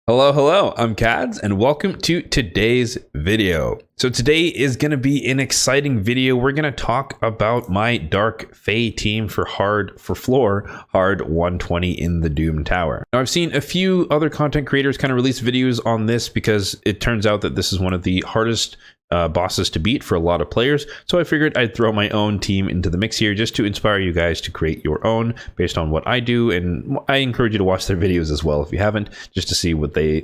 Hello, I'm Kads, and welcome to today's video. So today is going to be an exciting video. We're going to talk about my Dark Fae team for floor hard 120 in the Doom Tower. Now, I've seen a few other content creators kind of release videos on this because it turns out that this is one of the hardest bosses to beat for a lot of players, so I figured I'd throw my own team into the mix here just to inspire you guys to create your own based on what I do, and I encourage you to watch their videos as well if you haven't, just to see what they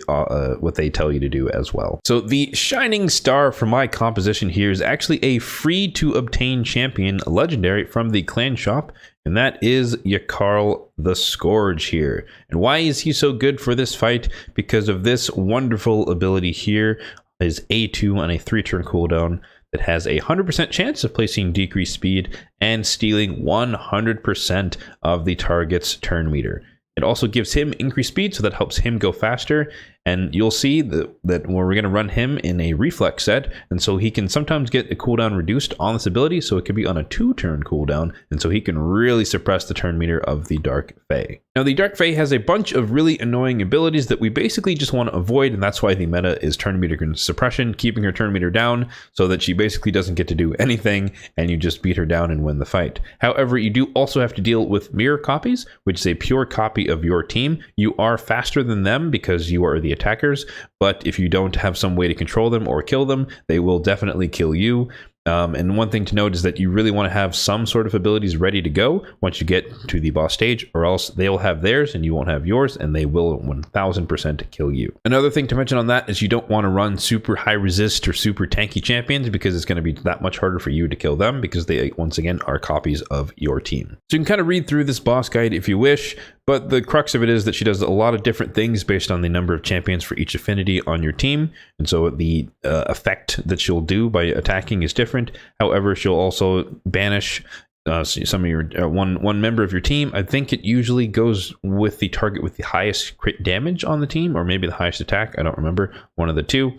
tell you to do as well. So the shining star for my composition here is actually a free to obtain champion legendary from the clan shop, and that is Yakarl the Scourge here. And why is he so good for this fight? Because of this wonderful ability here, his A2 on a 3-turn cooldown that has a 100% chance of placing decreased speed and stealing 100% of the target's turn meter. It also gives him increased speed, so that helps him go faster. And you'll see that we're going to run him in a reflex set, and so he can sometimes get a cooldown reduced on this ability, so it can be on a 2-turn cooldown, and so he can really suppress the turn meter of the Dark Fae. Now, the Dark Fae has a bunch of really annoying abilities that we basically just want to avoid, and that's why the meta is turn meter suppression, keeping her turn meter down so that she basically doesn't get to do anything, and you just beat her down and win the fight. However, you do also have to deal with mirror copies, which is a pure copy of your team. You are faster than them because you are the attackers, but if you don't have some way to control them or kill them, they will definitely kill you. And one thing to note is that you really want to have some sort of abilities ready to go once you get to the boss stage, or else they'll have theirs and you won't have yours, and they will 1000% kill you. Another thing to mention on that is you don't want to run super high resist or super tanky champions, because it's going to be that much harder for you to kill them, because they, once again, are copies of your team. So you can kind of read through this boss guide if you wish, but the crux of it is that she does a lot of different things based on the number of champions for each affinity on your team. And so the effect that she'll do by attacking is different. However, she'll also banish some of your one member of your team. I think it usually goes with the target with the highest crit damage on the team, or maybe the highest attack. I don't remember, one of the two.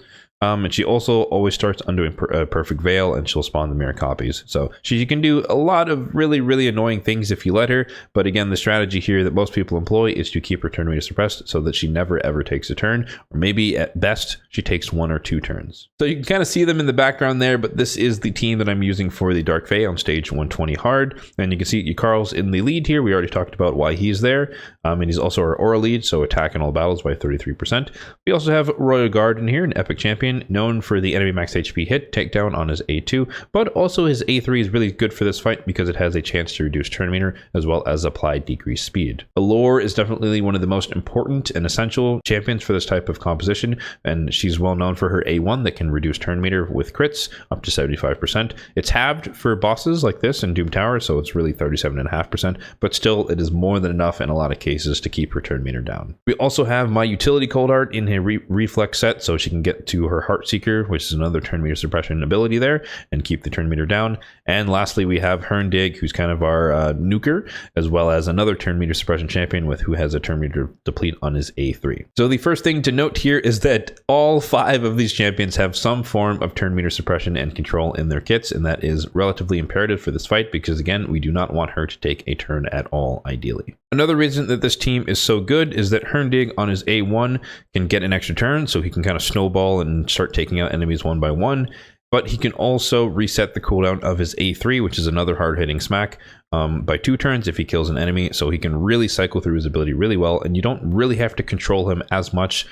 And she also always starts undoing Perfect Veil, and she'll spawn the mirror copies. So she can do a lot of really annoying things if you let her. But again, the strategy here that most people employ is to keep her turn meter suppressed so that she never ever takes a turn, or maybe at best she takes 1 or 2 turns. So you can kind of see them in the background there, but this is the team that I'm using for the Dark Fae on stage 120 hard. And you can see Yakarl's in the lead here. We already talked about why he's there. And he's also our aura lead, so attack in all battles by 33%. We also have Royal Guard in here, an epic champion, known for the enemy max HP hit takedown on his A2, but also his A3 is really good for this fight because it has a chance to reduce turn meter as well as apply decreased speed. Alure is definitely one of the most important and essential champions for this type of composition, and she's well known for her A1 that can reduce turn meter with crits up to 75%. It's halved for bosses like this in Doom Tower, so it's really 37.5%, but still it is more than enough in a lot of cases to keep her turn meter down. We also have my utility Coldheart in her reflex set, so she can get to her Heartseeker, which is another turn meter suppression ability there, and keep the turn meter down. And lastly, we have Hurndig, who's kind of our nuker, as well as another turn meter suppression champion who has a turn meter deplete on his A3. So the first thing to note here is that all 5 of these champions have some form of turn meter suppression and control in their kits, and that is relatively imperative for this fight because, again, we do not want her to take a turn at all, ideally. Another reason that this team is so good is that Hurndig on his A1 can get an extra turn, so he can kind of snowball and start taking out enemies one by one, but he can also reset the cooldown of his A3, which is another hard-hitting smack, by 2 turns if he kills an enemy, so he can really cycle through his ability really well, and you don't really have to control him as much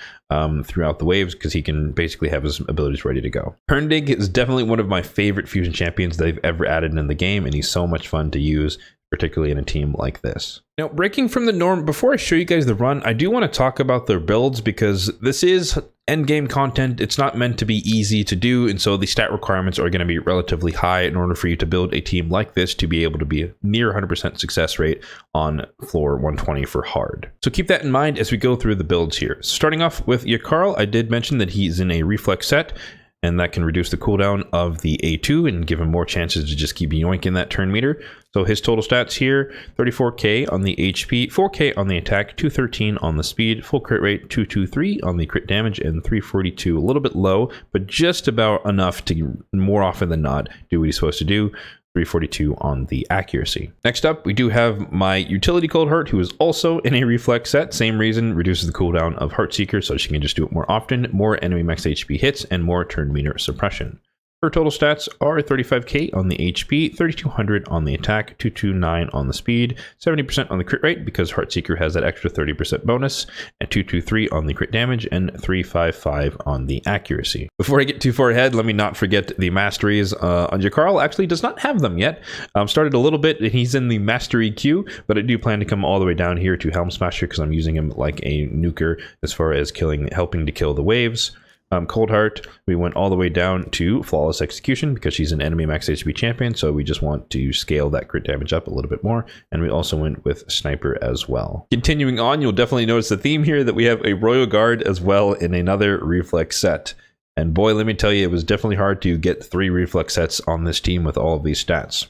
throughout the waves because he can basically have his abilities ready to go. Hurndig is definitely one of my favorite fusion champions they've ever added in the game, and he's so much fun to use, particularly in a team like this. Now, breaking from the norm, before I show you guys the run, I do want to talk about their builds because this is endgame content. It's not meant to be easy to do, and so the stat requirements are going to be relatively high in order for you to build a team like this to be able to be near 100% success rate on floor 120 for hard. So keep that in mind as we go through the builds here. Starting off with Yakarl, I did mention that he's in a reflex set, and that can reduce the cooldown of the A2 and give him more chances to just keep yoinking that turn meter. So his total stats here, 34k on the HP, 4k on the attack, 213 on the speed, full crit rate, 223 on the crit damage, and 342. A little bit low, but just about enough to, more often than not, do what he's supposed to do. 342 on the accuracy. Next up, we do have my utility Coldheart, who is also in a reflex set. Same reason, reduces the cooldown of Heartseeker, so she can just do it more often, more enemy max HP hits, and more turn meter suppression. Her total stats are 35k on the HP, 3200 on the attack, 229 on the speed, 70% on the crit rate because Heartseeker has that extra 30% bonus, and 223 on the crit damage, and 355 on the accuracy. Before I get too far ahead, let me not forget the masteries. On Yakarl actually does not have them yet. Started a little bit, and he's in the mastery queue, but I do plan to come all the way down here to Helm Smasher because I'm using him like a nuker as far as helping to kill the waves. Coldheart, we went all the way down to Flawless Execution because she's an enemy max HP champion, so we just want to scale that crit damage up a little bit more, and we also went with Sniper as well. Continuing on, you'll definitely notice the theme here that we have a Royal Guard as well in another reflex set. And boy, let me tell you, it was definitely hard to get 3 reflex sets on this team with all of these stats.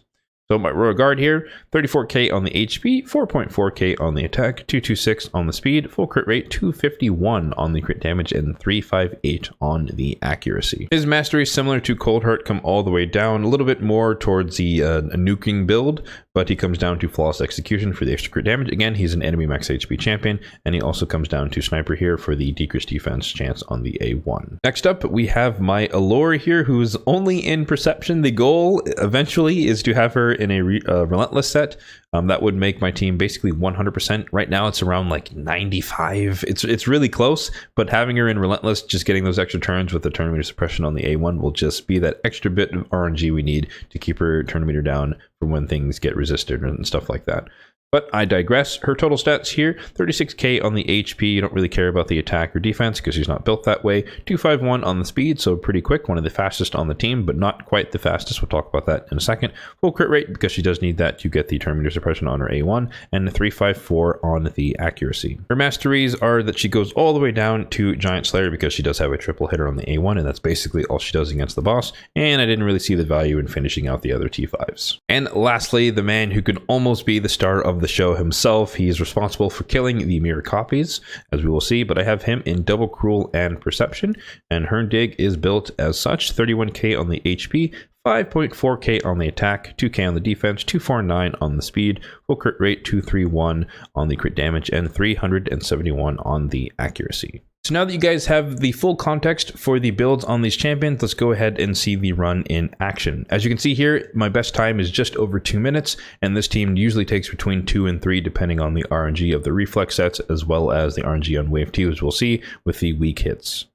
So my Royal Guard here, 34k on the HP, 4.4k on the attack, 226 on the speed, full crit rate, 251 on the crit damage, and 358 on the accuracy. His mastery, similar to Coldheart, come all the way down, a little bit more towards the nuking build, but he comes down to Flawless Execution for the extra crit damage. Again, he's an enemy max HP champion, and he also comes down to Sniper here for the decreased defense chance on the A1. Next up, we have my Alure here, who's only in Perception. The goal eventually is to have her in a Relentless set. That would make my team basically 100%. Right now it's around like 95. It's really close, but having her in Relentless, just getting those extra turns with the turn meter suppression on the A1 will just be that extra bit of RNG we need to keep her turn meter down for when things get resisted and stuff like that. But I digress. Her total stats here, 36k on the HP. You don't really care about the attack or defense because she's not built that way. 251 on the speed, so pretty quick. One of the fastest on the team, but not quite the fastest. We'll talk about that in a second. Full crit rate because she does need that to get the turn meter suppression on her A1, and 354 on the accuracy. Her masteries are that she goes all the way down to Giant Slayer because she does have a triple hitter on the A1, and that's basically all she does against the boss. And I didn't really see the value in finishing out the other T5s. And lastly, the man who could almost be the star of the show himself. He is responsible for killing the mirror copies, as we will see, but I have him in Double Cruel and Perception, and Hurndig is built as such, 31k on the HP, 5.4k on the attack, 2k on the defense, 249 on the speed, full crit rate, 231 on the crit damage, and 371 on the accuracy. So now that you guys have the full context for the builds on these champions, let's go ahead and see the run in action. As you can see here, my best time is just over 2 minutes, and this team usually takes between 2 and 3 depending on the RNG of the reflex sets as well as the RNG on wave 2, as we'll see with the weak hits.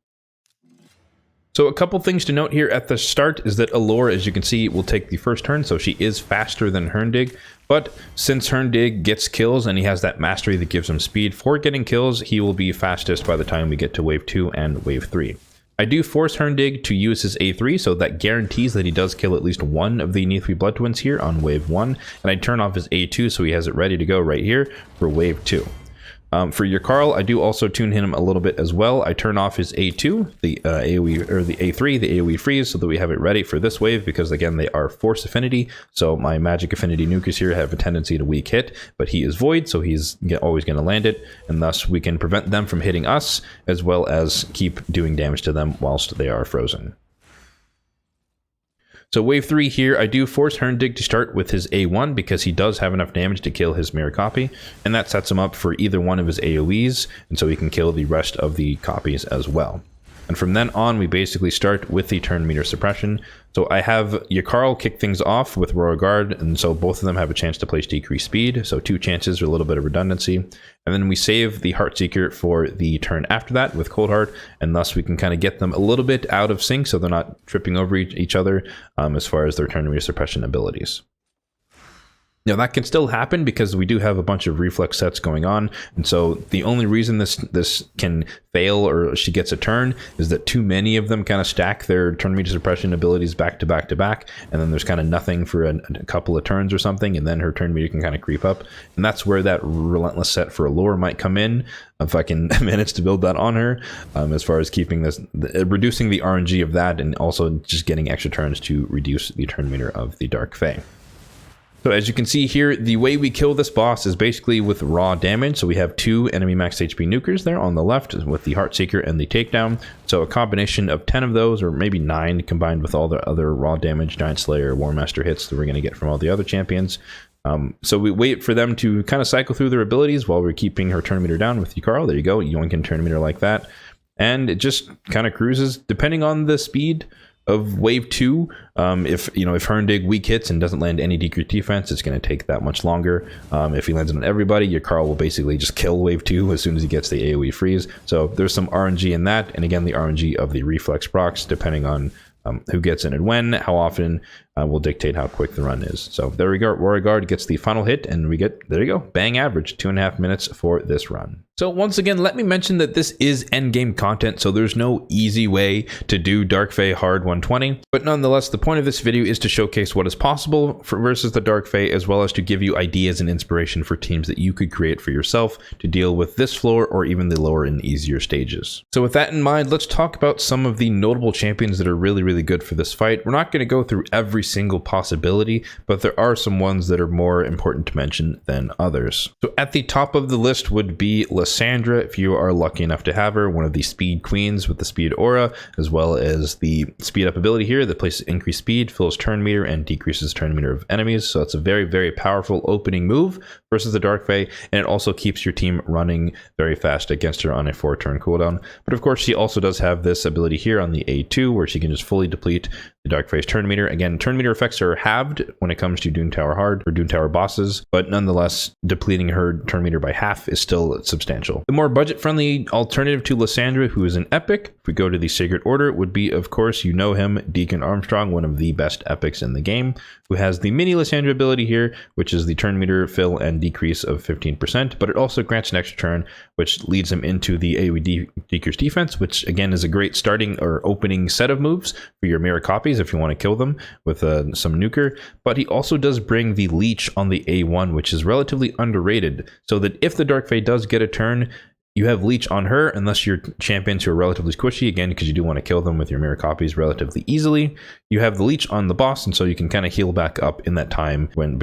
So a couple things to note here at the start is that Alure, as you can see, will take the first turn, so she is faster than Hurndig. But since Hurndig gets kills and he has that mastery that gives him speed for getting kills, he will be fastest by the time we get to wave 2 and wave 3. I do force Hurndig to use his A3, so that guarantees that he does kill at least one of the Neathly Blood Twins here on wave 1, and I turn off his A2 so he has it ready to go right here for wave 2. For Yakarl, I do also tune him a little bit as well. I turn off his A2, the AoE, or the A3, the AoE freeze, so that we have it ready for this wave, because again, they are force affinity, so my magic affinity nukers here have a tendency to weak hit, but he is void, so he's always going to land it, and thus we can prevent them from hitting us, as well as keep doing damage to them whilst they are frozen. So wave 3 here, I do force Hurndig to start with his A1 because he does have enough damage to kill his mirror copy, and that sets him up for either one of his AoEs, and so he can kill the rest of the copies as well. And from then on, we basically start with the turn meter suppression. So I have Yakarl kick things off with Royal Guard, and so both of them have a chance to place decreased speed, so 2 chances or a little bit of redundancy. And then we save the Heartseeker for the turn after that with Coldheart, and thus we can kind of get them a little bit out of sync so they're not tripping over each other as far as their turn meter suppression abilities. Now that can still happen because we do have a bunch of reflex sets going on, and so the only reason this can fail or she gets a turn is that too many of them kind of stack their turn meter suppression abilities back to back to back, and then there's kind of nothing for a couple of turns or something, and then her turn meter can kind of creep up, and that's where that relentless set for Alure might come in. If I can manage to build that on her, as far as keeping this, reducing the RNG of that, and also just getting extra turns to reduce the turn meter of the Dark Fae. So as you can see here, the way we kill this boss is basically with raw damage. So we have 2 enemy max HP nukers there on the left with the Heartseeker and the Takedown. So a combination of 10 of those, or maybe 9 combined with all the other raw damage, Giant Slayer, War Master hits that we're going to get from all the other champions. So we wait for them to kind of cycle through their abilities while we're keeping her turn meter down with Yakarl. There you go, yoink and turn meter like that. And it just kind of cruises depending on the speed of wave 2. If Hurndig weak hits and doesn't land any decreased defense, it's going to take that much longer. If he lands on everybody, Yakarl will basically just kill wave 2 as soon as he gets the AoE freeze. So there's some RNG in that, and again the RNG of the reflex procs depending on who gets in and when, how often, will dictate how quick the run is. So there we go. Beauregard gets the final hit, and we get, there you go, bang average, 2.5 minutes for this run. So once again, let me mention that this is endgame content, so there's no easy way to do Dark Fae hard 120. But nonetheless, the point of this video is to showcase what is possible versus the Dark Fae, as well as to give you ideas and inspiration for teams that you could create for yourself to deal with this floor or even the lower and easier stages. So with that in mind, let's talk about some of the notable champions that are really, really good for this fight. We're not going to go through every single possibility, but there are some ones that are more important to mention than others. So at the top of the list would be Lysandra, if you are lucky enough to have her, one of the speed queens with the speed aura, as well as the speed up ability here that places increased speed, fills turn meter, and decreases turn meter of enemies. So it's a very, very powerful opening move versus the Dark Fae, and it also keeps your team running very fast against her on a 4-turn cooldown. But of course, she also does have this ability here on the A2, where she can just fully deplete the Dark Fae's turn meter. Again, turn meter effects are halved when it comes to Doom Tower hard or Doom Tower bosses, but nonetheless, depleting her turn meter by half is still substantial. The more budget-friendly alternative to Lysandra, who is an epic, if we go to the Sacred Order, would be, of course, you know him, Deacon Armstrong, one of the best epics in the game, who has the mini Lysandra ability here, which is the turn meter fill and decrease of 15%, but it also grants an extra turn, which leads him into the AoE decrease defense, which again is a great starting or opening set of moves for your mirror copies if you want to kill them with some nuker. But he also does bring the leech on the A1, which is relatively underrated, so that if the Dark Fae does get a turn, you have leech on her, unless you're champions who are relatively squishy, again, because you do want to kill them with your mirror copies relatively easily. You have the leech on the boss, and so you can kind of heal back up in that time when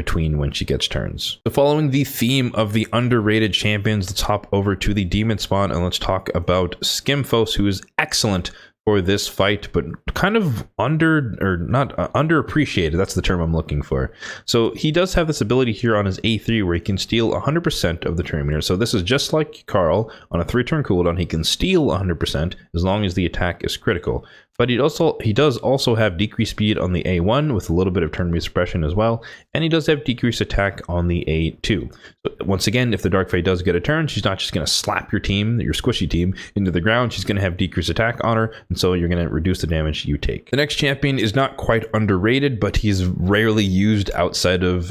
she gets turns. So following the theme of the underrated champions, let's hop over to the demon spawn and let's talk about Skimfos, who is excellent for this fight, but kind of underappreciated. That's the term I'm looking for. So he does have this ability here on his A3 where he can steal 100% of the turn meter. So this is just like Yakarl. On a 3-turn cooldown, he can steal 100% as long as the attack is critical. But he does also have decreased speed on the A1 with a little bit of turn meter suppression as well, and he does have decreased attack on the A2. So once again, if the Dark Fae does get a turn, she's not just going to slap your squishy team, into the ground. She's going to have decreased attack on her, and so you're going to reduce the damage you take. The next champion is not quite underrated, but he's rarely used outside of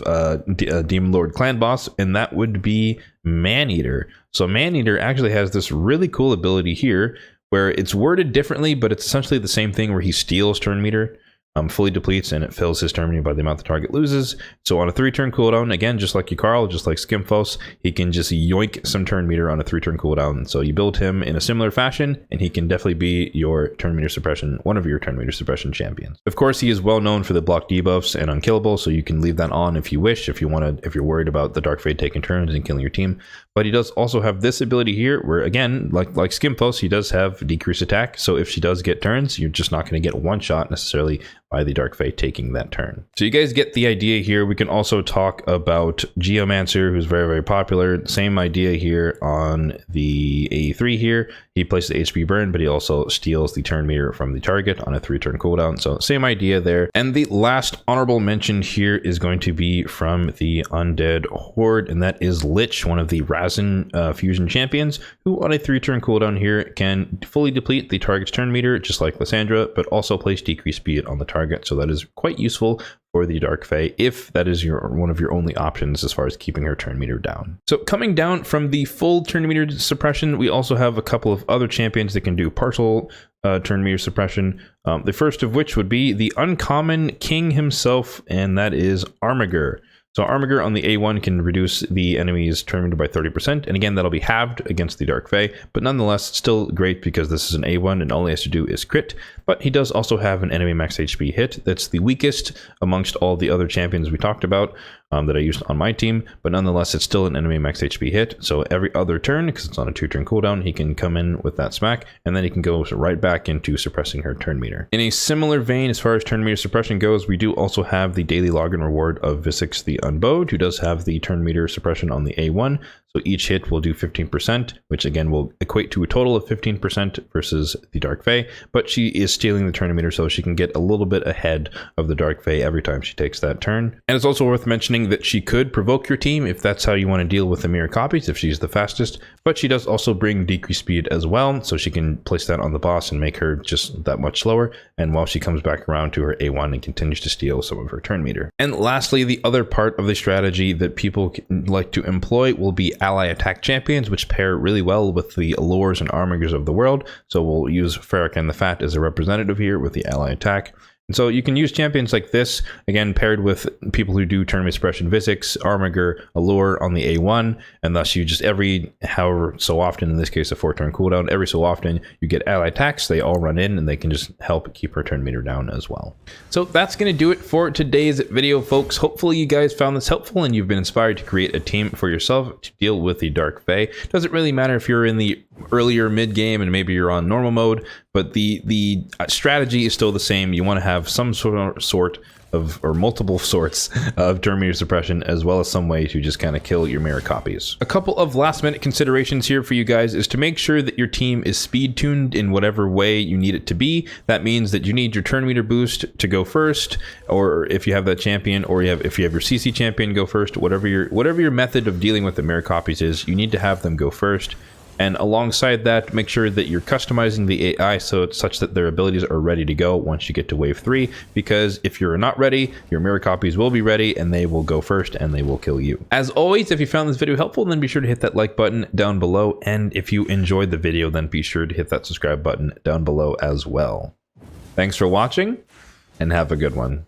Demon Lord Clan Boss, and that would be Maneater. So Maneater actually has this really cool ability here, where it's worded differently, but it's essentially the same thing, where he steals turn meter, fully depletes, and it fills his turn meter by the amount the target loses. So on a 3-turn cooldown, again, just like Yakarl, just like Skimfos, he can just yoink some turn meter on a 3-turn cooldown. So you build him in a similar fashion, and he can definitely be your turn meter suppression, one of your turn meter suppression champions. Of course, he is well known for the block debuffs and unkillable, so you can leave that on if you wish, if you're worried about the Dark Fae taking turns and killing your team. But he does also have this ability here, where again, like Skimfos, he does have decreased attack. So if she does get turns, you're just not going to get one shot necessarily by the Dark Fae taking that turn. So you guys get the idea here. We can also talk about Geomancer, who's very, very popular. Same idea here on the A3 here. He places the HP burn, but he also steals the turn meter from the target on a 3-turn cooldown. So same idea there. And the last honorable mention here is going to be from the Undead Horde, and that is Lich, one of the Razin fusion champions, who on a 3-turn cooldown here can fully deplete the target's turn meter, just like Lysandra, but also place decreased speed on the target. So that is quite useful for the Dark Fae if that is one of your only options as far as keeping her turn meter down. So coming down from the full turn meter suppression, we also have a couple of other champions that can do partial turn meter suppression. The first of which would be the uncommon king himself, and that is Armiger. So Armiger on the A1 can reduce the enemy's turn meter by 30%, and again, that'll be halved against the Dark Fae, but nonetheless, still great because this is an A1 and all he has to do is crit. But he does also have an enemy max HP hit that's the weakest amongst all the other champions we talked about. that I used on my team, but nonetheless, it's still an enemy max HP hit. So every other turn, because it's on a 2-turn cooldown, he can come in with that smack, and then he can go right back into suppressing her turn meter. In a similar vein, as far as turn meter suppression goes, we do also have the daily login reward of Visix the Unbowed, who does have the turn meter suppression on the A1. So each hit will do 15%, which again will equate to a total of 15% versus the Dark Fae, but she is stealing the turn meter, so she can get a little bit ahead of the Dark Fae every time she takes that turn. And it's also worth mentioning that she could provoke your team if that's how you want to deal with the mirror copies, if she's the fastest, but she does also bring decreased speed as well, so she can place that on the boss and make her just that much slower, and while she comes back around to her A1 and continues to steal some of her turn meter. And lastly, the other part of the strategy that people like to employ will be ally attack champions, which pair really well with the Allures and Armigers of the world. So we'll use Farrakhan the Fat as a representative here with the ally attack. And so you can use champions like this, again, paired with people who do tournament suppression, Visix, Armiger, Allure on the A1, and thus you just however so often, in this case a 4-turn cooldown, every so often you get ally attacks, they all run in and they can just help keep her turn meter down as well. So that's going to do it for today's video, folks. Hopefully you guys found this helpful and you've been inspired to create a team for yourself to deal with the Dark Fae. Doesn't really matter if you're in the earlier mid game and maybe you're on normal mode, but the strategy is still the same. You want to have some sort of, or multiple sorts of turn meter suppression, as well as some way to just kind of kill your mirror copies. A couple of last minute considerations here for you guys is to make sure that your team is speed tuned in whatever way you need it to be. That means that you need your turn meter boost to go first, or if you have that champion, or if you have your CC champion go first, whatever your method of dealing with the mirror copies is, you need to have them go first. And alongside that, make sure that you're customizing the AI so it's such that their abilities are ready to go once you get to wave 3, because if you're not ready, your mirror copies will be ready and they will go first and they will kill you. As always, if you found this video helpful, then be sure to hit that like button down below. And if you enjoyed the video, then be sure to hit that subscribe button down below as well. Thanks for watching and have a good one.